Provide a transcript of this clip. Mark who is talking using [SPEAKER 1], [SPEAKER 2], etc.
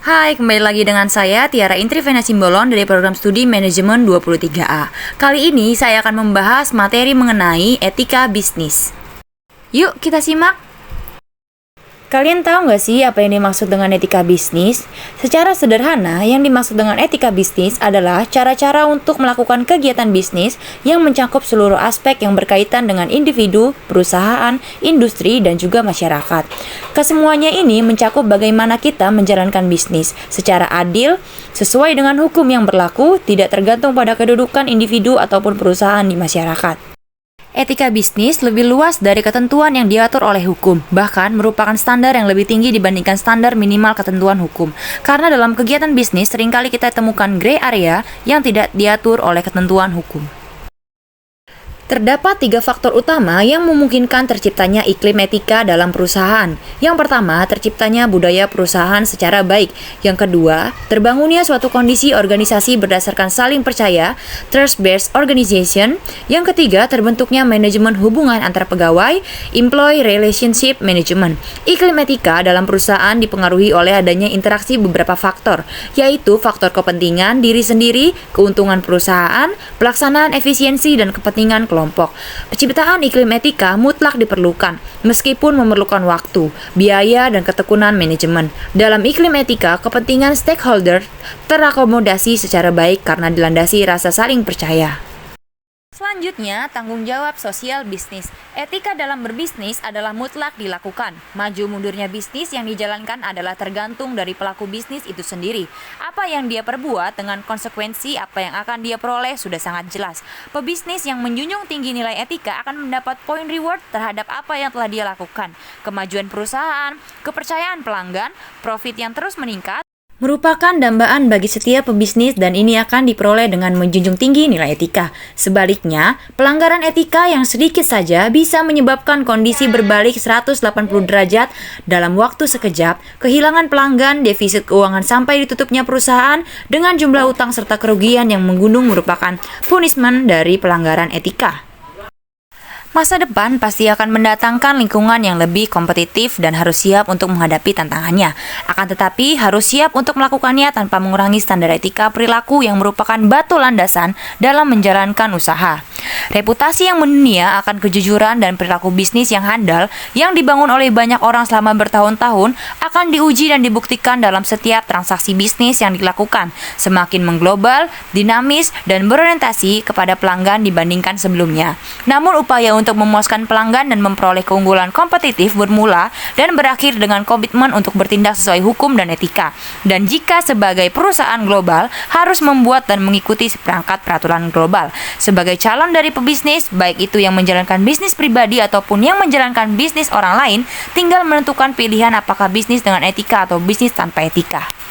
[SPEAKER 1] Hai, kembali lagi dengan saya Tiara Intrivena Simbolon dari program studi manajemen 23A. Kali ini saya akan membahas materi mengenai etika bisnis. Yuk kita simak. Kalian tahu nggak sih apa yang dimaksud dengan etika bisnis? Secara sederhana, yang dimaksud dengan etika bisnis adalah cara-cara untuk melakukan kegiatan bisnis yang mencakup seluruh aspek yang berkaitan dengan individu, perusahaan, industri, dan juga masyarakat. Kesemuanya ini mencakup bagaimana kita menjalankan bisnis secara adil, sesuai dengan hukum yang berlaku, tidak tergantung pada kedudukan individu ataupun perusahaan di masyarakat. Etika bisnis lebih luas dari ketentuan yang diatur oleh hukum, bahkan merupakan standar yang lebih tinggi dibandingkan standar minimal ketentuan hukum. Karena dalam kegiatan bisnis seringkali kita temukan gray area yang tidak diatur oleh ketentuan hukum. Terdapat 3 faktor utama yang memungkinkan terciptanya iklim etika dalam perusahaan. Yang pertama, terciptanya budaya perusahaan secara baik. Yang kedua, terbangunnya suatu kondisi organisasi berdasarkan saling percaya, trust-based organization. Yang ketiga, terbentuknya manajemen hubungan antar pegawai, employee relationship management. Iklim etika dalam perusahaan dipengaruhi oleh adanya interaksi beberapa faktor, yaitu faktor kepentingan diri sendiri, keuntungan perusahaan, pelaksanaan efisiensi, dan kepentingan kelompok. Penciptaan iklim etika mutlak diperlukan, meskipun memerlukan waktu, biaya, dan ketekunan manajemen. Dalam iklim etika, kepentingan stakeholder terakomodasi secara baik karena dilandasi rasa saling percaya. Selanjutnya, tanggung jawab sosial bisnis. Etika dalam berbisnis adalah mutlak dilakukan. Maju mundurnya bisnis yang dijalankan adalah tergantung dari pelaku bisnis itu sendiri. Apa yang dia perbuat dengan konsekuensi apa yang akan dia peroleh sudah sangat jelas. Pebisnis yang menjunjung tinggi nilai etika akan mendapat poin reward terhadap apa yang telah dia lakukan. Kemajuan perusahaan, kepercayaan pelanggan, profit yang terus meningkat, merupakan dambaan bagi setiap pebisnis dan ini akan diperoleh dengan menjunjung tinggi nilai etika. Sebaliknya, pelanggaran etika yang sedikit saja bisa menyebabkan kondisi berbalik 180 derajat dalam waktu sekejap, kehilangan pelanggan, defisit keuangan sampai ditutupnya perusahaan dengan jumlah utang serta kerugian yang menggunung merupakan punishment dari pelanggaran etika. Masa depan pasti akan mendatangkan lingkungan yang lebih kompetitif dan harus siap untuk menghadapi tantangannya. Akan tetapi harus siap untuk melakukannya tanpa mengurangi standar etika perilaku yang merupakan batu landasan dalam menjalankan usaha. Reputasi yang mendunia akan kejujuran dan perilaku bisnis yang handal yang dibangun oleh banyak orang selama bertahun-tahun akan diuji dan dibuktikan dalam setiap transaksi bisnis yang dilakukan. Semakin mengglobal, dinamis, dan berorientasi kepada pelanggan dibandingkan sebelumnya. Namun upaya untuk memuaskan pelanggan dan memperoleh keunggulan kompetitif bermula dan berakhir dengan komitmen untuk bertindak sesuai hukum dan etika. Dan jika sebagai perusahaan global harus membuat dan mengikuti seperangkat peraturan global. Sebagai calon dari pebisnis, baik itu yang menjalankan bisnis pribadi ataupun yang menjalankan bisnis orang lain, tinggal menentukan pilihan apakah bisnis dengan etika atau bisnis tanpa etika.